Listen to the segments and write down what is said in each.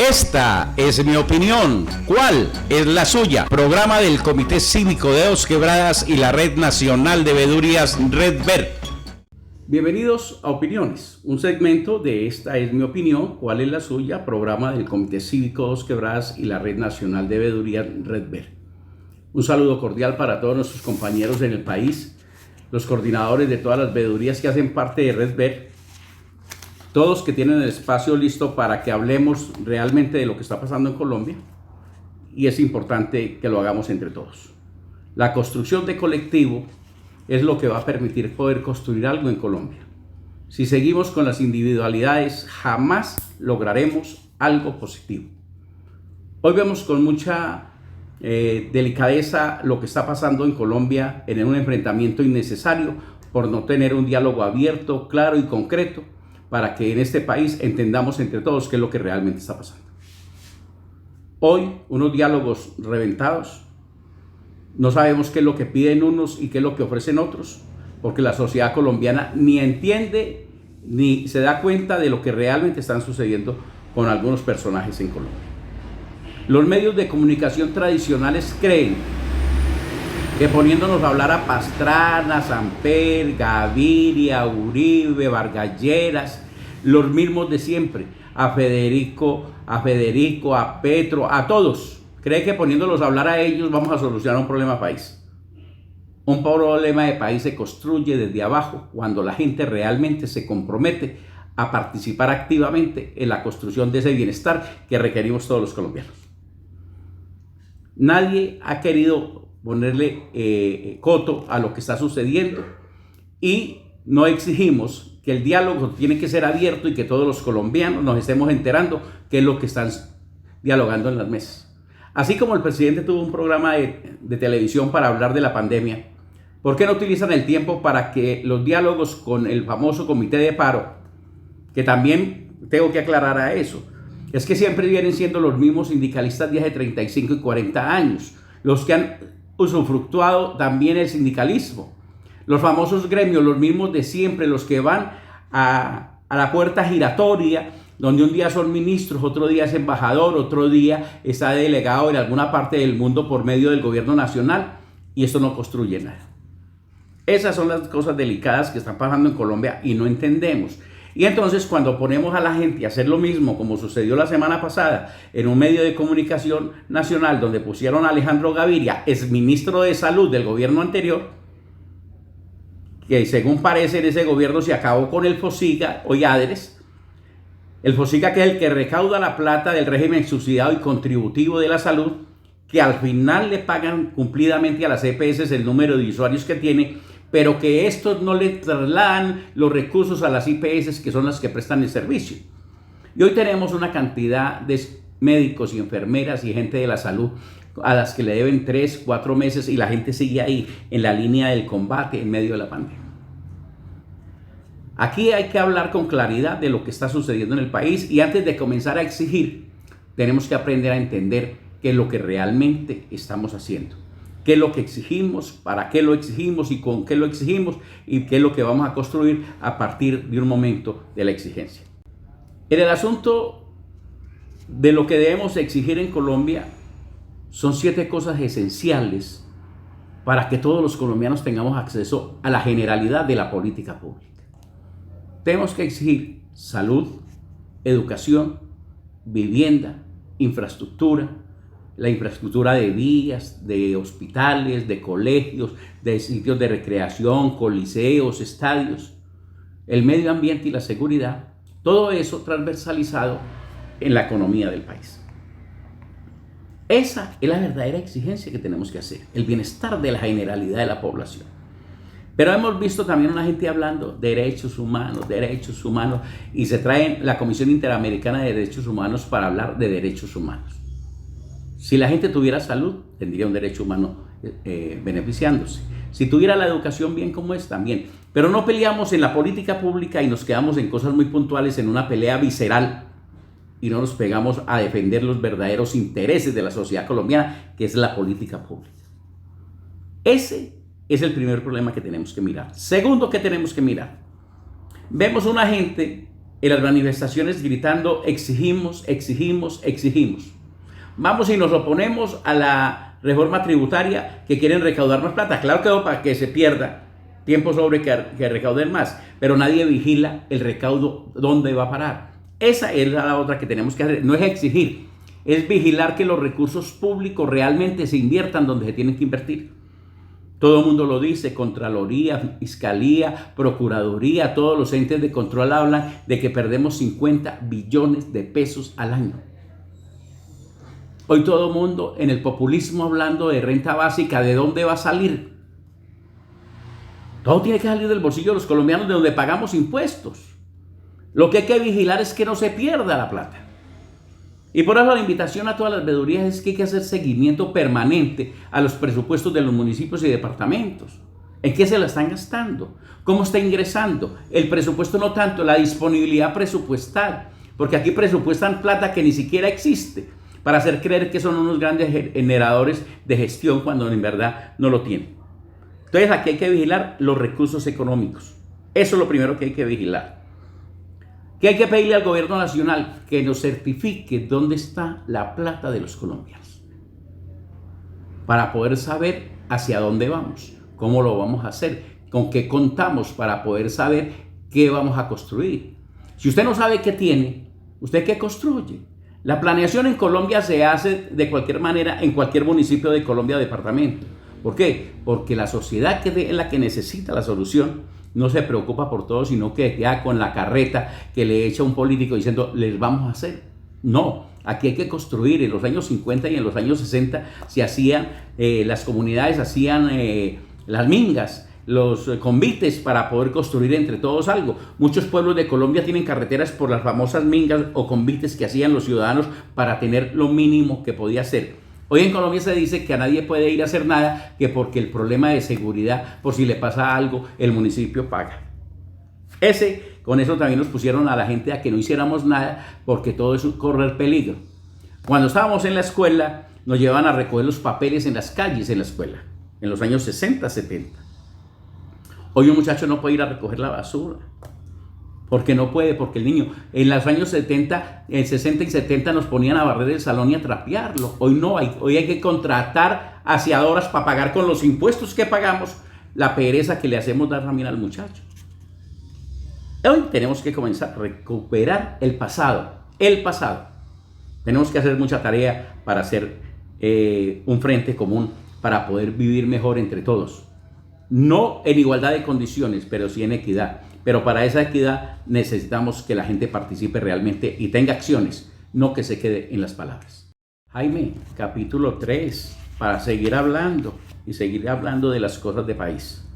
Esta es mi opinión. ¿Cuál es la suya? Programa del Comité Cívico de Dos Quebradas y la Red Nacional de Veedurías Redver. Bienvenidos a Opiniones, un segmento de Esta es mi opinión, ¿cuál es la suya? Programa del Comité Cívico de Dos Quebradas y la Red Nacional de Veedurías Redver. Un saludo cordial para todos nuestros compañeros en el país, los coordinadores de todas las veedurías que hacen parte de Redver, todos que tienen el espacio listo para que hablemos realmente de lo que está pasando en Colombia, y es importante que lo hagamos entre todos. La construcción de colectivo es lo que va a permitir poder construir algo en Colombia. Si seguimos con las individualidades, jamás lograremos algo positivo. Hoy vemos con mucha delicadeza lo que está pasando en Colombia en un enfrentamiento innecesario por no tener un diálogo abierto, claro y concreto para que en este país entendamos entre todos qué es lo que realmente está pasando. Hoy, unos diálogos reventados, no sabemos qué es lo que piden unos y qué es lo que ofrecen otros, porque la sociedad colombiana ni entiende ni se da cuenta de lo que realmente están sucediendo con algunos personajes en Colombia. Los medios de comunicación tradicionales creen que poniéndonos a hablar a Pastrana, Samper, Gaviria, Uribe, Vargas Lleras, los mismos de siempre, a Federico, a Petro, a todos, cree que poniéndolos a hablar a ellos vamos a solucionar un problema país. Un problema de país se construye desde abajo cuando la gente realmente se compromete a participar activamente en la construcción de ese bienestar que requerimos todos los colombianos. Nadie ha querido ponerle coto a lo que está sucediendo y no exigimos que el diálogo tiene que ser abierto y que todos los colombianos nos estemos enterando qué es lo que están dialogando en las mesas. Así como el presidente tuvo un programa de televisión para hablar de la pandemia, ¿por qué no utilizan el tiempo para que los diálogos con el famoso comité de paro, que también tengo que aclarar a eso, es que siempre vienen siendo los mismos sindicalistas de hace 35 y 40 años, los que han usufructuado también el sindicalismo, los famosos gremios, los mismos de siempre, los que van a la puerta giratoria, donde un día son ministros, otro día es embajador, otro día está delegado en alguna parte del mundo por medio del gobierno nacional, y esto no construye nada. Esas son las cosas delicadas que están pasando en Colombia y no entendemos. Y entonces cuando ponemos a la gente a hacer lo mismo, como sucedió la semana pasada en un medio de comunicación nacional donde pusieron a Alejandro Gaviria, exministro de Salud del gobierno anterior, que según parece en ese gobierno se acabó con el FOSIGA o IADRES, el FOSIGA, que es el que recauda la plata del régimen subsidiado y contributivo de la salud, que al final le pagan cumplidamente a las EPS el número de usuarios que tiene, pero que estos no le trasladan los recursos a las IPS, que son las que prestan el servicio. Y hoy tenemos una cantidad de médicos y enfermeras y gente de la salud a las que le deben 3, 4 meses y la gente sigue ahí en la línea del combate en medio de la pandemia. Aquí hay que hablar con claridad de lo que está sucediendo en el país, y antes de comenzar a exigir, tenemos que aprender a entender qué es lo que realmente estamos haciendo, qué es lo que exigimos, para qué lo exigimos y con qué lo exigimos, y qué es lo que vamos a construir a partir de un momento de la exigencia. En el asunto de lo que debemos exigir en Colombia, son 7 cosas esenciales para que todos los colombianos tengamos acceso a la generalidad de la política pública. Tenemos que exigir salud, educación, vivienda, infraestructura, la infraestructura de vías, de hospitales, de colegios, de sitios de recreación, coliseos, estadios, el medio ambiente y la seguridad, todo eso transversalizado en la economía del país. Esa es la verdadera exigencia que tenemos que hacer, el bienestar de la generalidad de la población. Pero hemos visto también a una gente hablando de derechos humanos, y se traen la Comisión Interamericana de Derechos Humanos para hablar de derechos humanos. Si la gente tuviera salud, tendría un derecho humano beneficiándose. Si tuviera la educación bien como es, también. Pero no peleamos en la política pública y nos quedamos en cosas muy puntuales, en una pelea visceral, y no nos pegamos a defender los verdaderos intereses de la sociedad colombiana, que es la política pública. Ese es el primer problema que tenemos que mirar. Segundo que tenemos que mirar, vemos una gente en las manifestaciones gritando exigimos, exigimos, exigimos. Vamos y nos oponemos a la reforma tributaria que quieren recaudar más plata. Claro que para que se pierda tiempo sobre que recauden más, pero nadie vigila el recaudo dónde va a parar. Esa es la otra que tenemos que hacer. No es exigir, es vigilar que los recursos públicos realmente se inviertan donde se tienen que invertir. Todo el mundo lo dice, Contraloría, Fiscalía, Procuraduría, todos los entes de control hablan de que perdemos 50 billones de pesos al año. Hoy todo el mundo en el populismo hablando de renta básica, ¿de dónde va a salir? Todo tiene que salir del bolsillo de los colombianos, de donde pagamos impuestos. Lo que hay que vigilar es que no se pierda la plata. Y por eso la invitación a todas las veedurías es que hay que hacer seguimiento permanente a los presupuestos de los municipios y departamentos. ¿En qué se la están gastando? ¿Cómo está ingresando? El presupuesto no tanto, la disponibilidad presupuestal. Porque aquí presupuestan plata que ni siquiera existe para hacer creer que son unos grandes generadores de gestión cuando en verdad no lo tienen. Entonces aquí hay que vigilar los recursos económicos. Eso es lo primero que hay que vigilar. ¿Qué hay que pedirle al gobierno nacional? Que nos certifique dónde está la plata de los colombianos. Para poder saber hacia dónde vamos, cómo lo vamos a hacer, con qué contamos para poder saber qué vamos a construir. Si usted no sabe qué tiene, ¿usted qué construye? La planeación en Colombia se hace de cualquier manera en cualquier municipio de Colombia o departamento. ¿Por qué? Porque la sociedad que es la que necesita la solución no se preocupa por todo, sino que queda con la carreta que le echa un político diciendo, les vamos a hacer. No, aquí hay que construir. En los años 50 y en los años 60 se hacían, las comunidades hacían las mingas, los convites para poder construir entre todos algo. Muchos pueblos de Colombia tienen carreteras por las famosas mingas o convites que hacían los ciudadanos para tener lo mínimo que podía ser. Hoy en Colombia se dice que a nadie puede ir a hacer nada, que porque el problema de seguridad, por si le pasa algo, el municipio paga. Con eso también nos pusieron a la gente a que no hiciéramos nada, porque todo es correr peligro. Cuando estábamos en la escuela, nos llevaban a recoger los papeles en las calles en la escuela, en los años 60, 70. Hoy un muchacho no puede ir a recoger la basura. Porque no puede, porque el niño, en los años 60 y 70 nos ponían a barrer el salón y a trapearlo. Hoy no, hoy hay que contratar aseadoras para pagar con los impuestos que pagamos la pereza que le hacemos dar también al muchacho. Hoy tenemos que comenzar a recuperar el pasado. Tenemos que hacer mucha tarea para hacer un frente común, para poder vivir mejor entre todos. No en igualdad de condiciones, pero sí en equidad. Pero para esa equidad necesitamos que la gente participe realmente y tenga acciones, no que se quede en las palabras. Jaime, capítulo 3, para seguir hablando y seguir hablando de las cosas de país.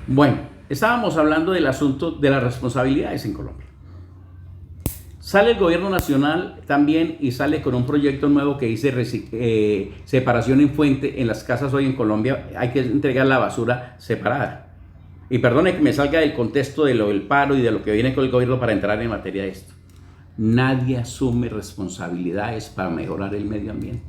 Bueno, estábamos hablando del asunto de las responsabilidades en Colombia. Sale el gobierno nacional también y sale con un proyecto nuevo que dice separación en fuente. En las casas hoy en Colombia hay que entregar la basura separada. Y perdone que me salga del contexto de lo del paro y de lo que viene con el gobierno para entrar en materia de esto. Nadie asume responsabilidades para mejorar el medio ambiente.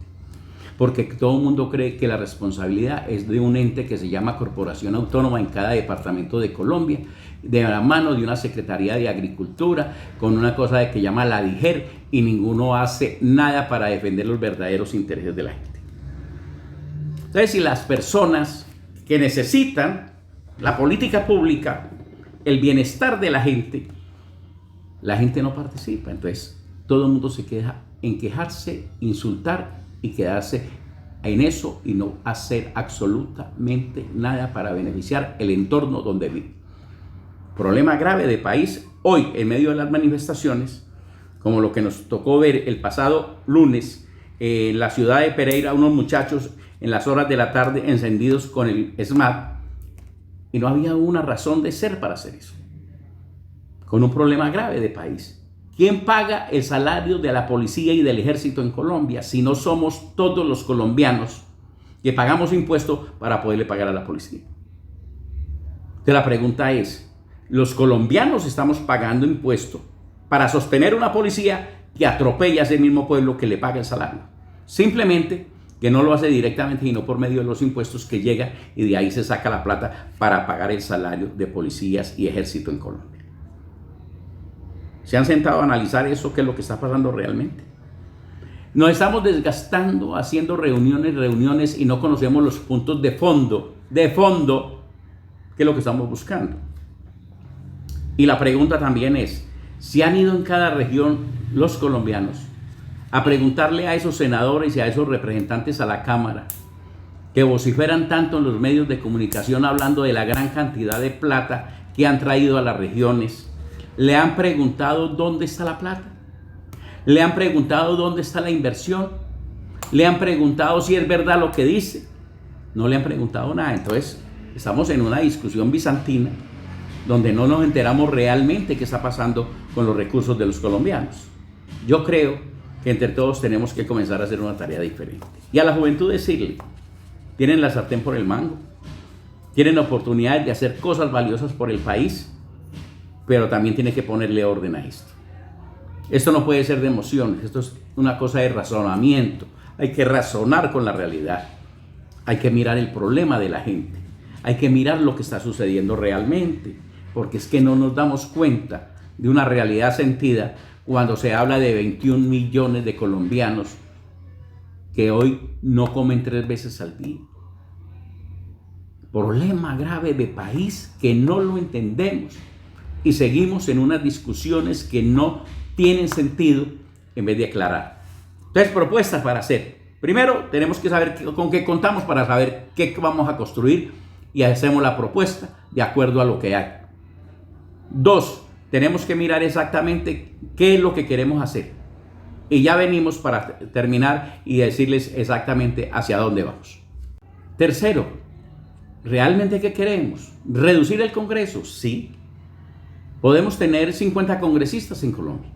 Porque todo el mundo cree que la responsabilidad es de un ente que se llama Corporación Autónoma en cada departamento de Colombia, de la mano de una Secretaría de Agricultura, con una cosa que llama la DIGER, y ninguno hace nada para defender los verdaderos intereses de la gente. Entonces, si las personas que necesitan la política pública, el bienestar de la gente no participa. Entonces, todo el mundo se queja en quejarse, insultar y quedarse en eso y no hacer absolutamente nada para beneficiar el entorno donde vive. Problema grave de país hoy en medio de las manifestaciones, como lo que nos tocó ver el pasado lunes en la ciudad de Pereira, unos muchachos en las horas de la tarde encendidos con el SMAT. Y no había una razón de ser para hacer eso. Con un problema grave de país. ¿Quién paga el salario de la policía y del ejército en Colombia si no somos todos los colombianos que pagamos impuestos para poderle pagar a la policía? Entonces la pregunta es, ¿los colombianos estamos pagando impuestos para sostener una policía que atropella a ese mismo pueblo que le paga el salario? Simplemente que no lo hace directamente, sino por medio de los impuestos que llega y de ahí se saca la plata para pagar el salario de policías y ejército en Colombia. ¿Se han sentado a analizar eso, qué es lo que está pasando realmente? Nos estamos desgastando haciendo reuniones y no conocemos los puntos de fondo, que es lo que estamos buscando. Y la pregunta también es, si han ido en cada región los colombianos a preguntarle a esos senadores y a esos representantes a la Cámara que vociferan tanto en los medios de comunicación hablando de la gran cantidad de plata que han traído a las regiones, le han preguntado dónde está la plata? ¿Le han preguntado dónde está la inversión? ¿Le han preguntado si es verdad lo que dice? No le han preguntado nada. Entonces, estamos en una discusión bizantina donde no nos enteramos realmente qué está pasando con los recursos de los colombianos. Yo creo que entre todos tenemos que comenzar a hacer una tarea diferente. Y a la juventud decirle, tienen la sartén por el mango, tienen oportunidades de hacer cosas valiosas por el país, pero también tiene que ponerle orden a esto. Esto no puede ser de emociones, esto es una cosa de razonamiento. Hay que razonar con la realidad. Hay que mirar el problema de la gente. Hay que mirar lo que está sucediendo realmente, porque es que no nos damos cuenta de una realidad sentida cuando se habla de 21 millones de colombianos que hoy no comen 3 veces al día. Problema grave de país que no lo entendemos y seguimos en unas discusiones que no tienen sentido en vez de aclarar. Entonces, propuestas para hacer. Primero, tenemos que saber con qué contamos para saber qué vamos a construir y hacemos la propuesta de acuerdo a lo que hay. 2, tenemos que mirar exactamente qué es lo que queremos hacer. Y ya venimos para terminar y decirles exactamente hacia dónde vamos. Tercero, ¿realmente qué queremos? ¿Reducir el Congreso? Sí. Podemos tener 50 congresistas en Colombia.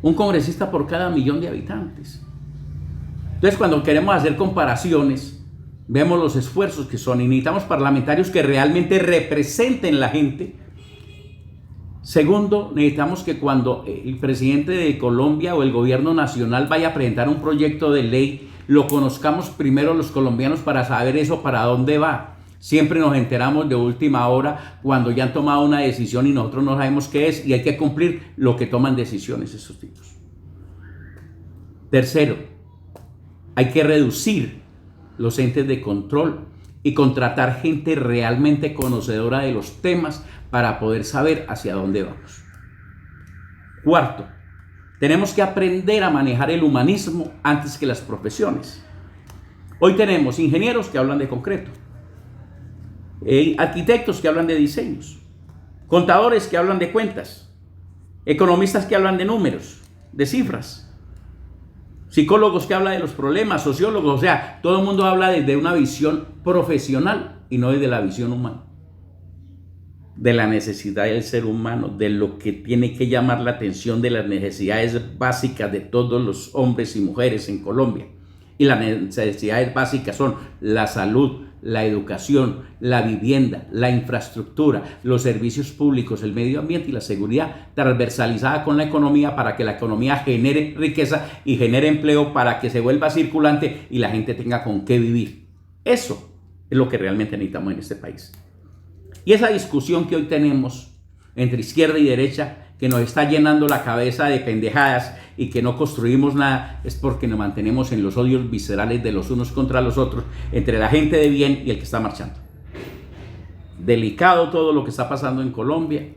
Un congresista por cada 1 millón de habitantes. Entonces, cuando queremos hacer comparaciones, vemos los esfuerzos que son y necesitamos parlamentarios que realmente representen la gente. Segundo, necesitamos que cuando el presidente de Colombia o el gobierno nacional vaya a presentar un proyecto de ley, lo conozcamos primero los colombianos para saber eso para dónde va. Siempre nos enteramos de última hora cuando ya han tomado una decisión y nosotros no sabemos qué es y hay que cumplir lo que toman decisiones esos tipos. Tercero, hay que reducir los entes de control y contratar gente realmente conocedora de los temas para poder saber hacia dónde vamos. Cuarto, tenemos que aprender a manejar el humanismo antes que las profesiones. Hoy tenemos ingenieros que hablan de concreto, arquitectos que hablan de diseños, contadores que hablan de cuentas, economistas que hablan de números, de cifras, psicólogos que hablan de los problemas, sociólogos, o sea, todo el mundo habla desde una visión profesional y no desde la visión humana, de la necesidad del ser humano, de lo que tiene que llamar la atención, de las necesidades básicas de todos los hombres y mujeres en Colombia. Y las necesidades básicas son la salud, la educación, la vivienda, la infraestructura, los servicios públicos, el medio ambiente y la seguridad, transversalizada con la economía para que la economía genere riqueza y genere empleo para que se vuelva circulante y la gente tenga con qué vivir. Eso es lo que realmente necesitamos en este país. Y esa discusión que hoy tenemos entre izquierda y derecha, que nos está llenando la cabeza de pendejadas y que no construimos nada, es porque nos mantenemos en los odios viscerales de los unos contra los otros, entre la gente de bien y el que está marchando. Delicado todo lo que está pasando en Colombia,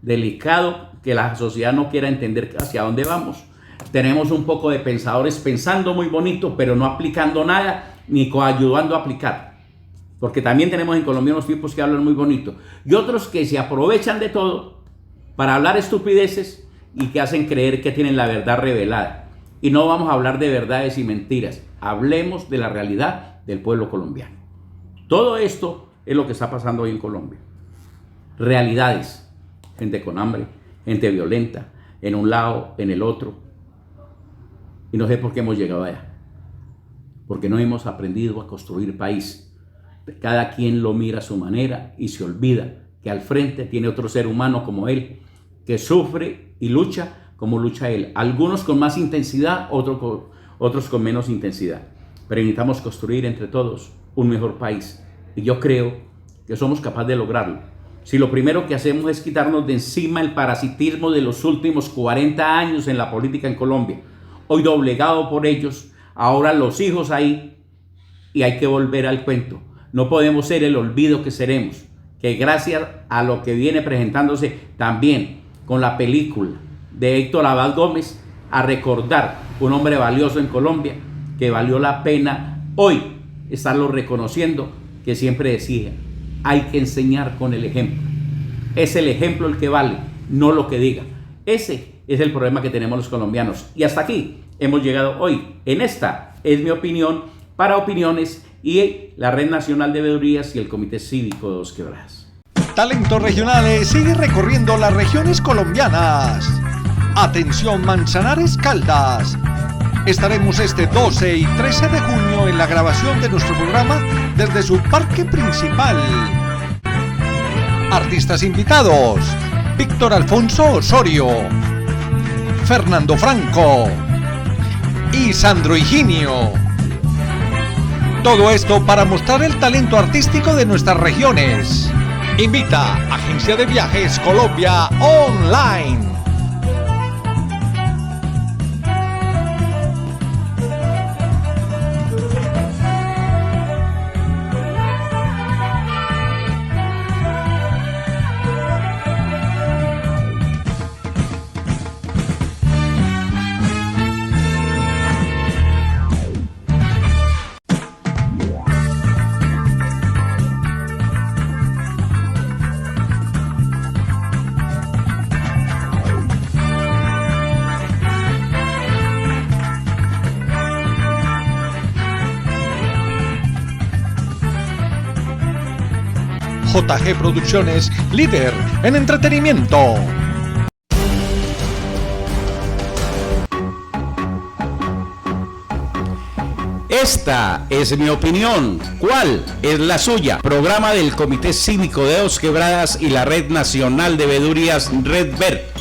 delicado que la sociedad no quiera entender hacia dónde vamos. Tenemos un poco de pensadores pensando muy bonito, pero no aplicando nada, ni ayudando a aplicar. Porque también tenemos en Colombia unos tipos que hablan muy bonito y otros que se aprovechan de todo para hablar estupideces y que hacen creer que tienen la verdad revelada. Y no vamos a hablar de verdades y mentiras. Hablemos de la realidad del pueblo colombiano. Todo esto es lo que está pasando hoy en Colombia. Realidades. Gente con hambre, gente violenta, en un lado, en el otro. Y no sé por qué hemos llegado allá. Porque no hemos aprendido a construir país. Cada quien lo mira a su manera y se olvida que al frente tiene otro ser humano como él, que sufre y lucha como lucha él. Algunos con más intensidad, otros con menos intensidad. Pero necesitamos construir entre todos un mejor país. Y yo creo que somos capaces de lograrlo. Si lo primero que hacemos es quitarnos de encima el parasitismo de los últimos 40 años en la política en Colombia, hoy doblegado por ellos, ahora los hijos ahí, y hay que volver al cuento. No podemos ser el olvido que seremos, que gracias a lo que viene presentándose también con la película de Héctor Abad Gómez, a recordar un hombre valioso en Colombia, que valió la pena hoy estarlo reconociendo, que siempre decía, hay que enseñar con el ejemplo. Es el ejemplo el que vale, no lo que diga. Ese es el problema que tenemos los colombianos. Y hasta aquí hemos llegado hoy. En esta es mi opinión para Opiniones y la Red Nacional de Veedurías y el Comité Cívico de Dos Quebradas. Talentos Regionales sigue recorriendo las regiones colombianas. Atención Manzanares, Caldas. Estaremos este 12 y 13 de junio en la grabación de nuestro programa desde su parque principal. Artistas invitados: Víctor Alfonso Osorio, Fernando Franco y Sandro Higinio. Todo esto para mostrar el talento artístico de nuestras regiones. Invita Agencia de Viajes Colombia Online. JG Producciones, líder en entretenimiento. Esta es mi opinión. ¿Cuál es la suya? Programa del Comité Cívico de Dos Quebradas y la Red Nacional de Veedurías Red Ver.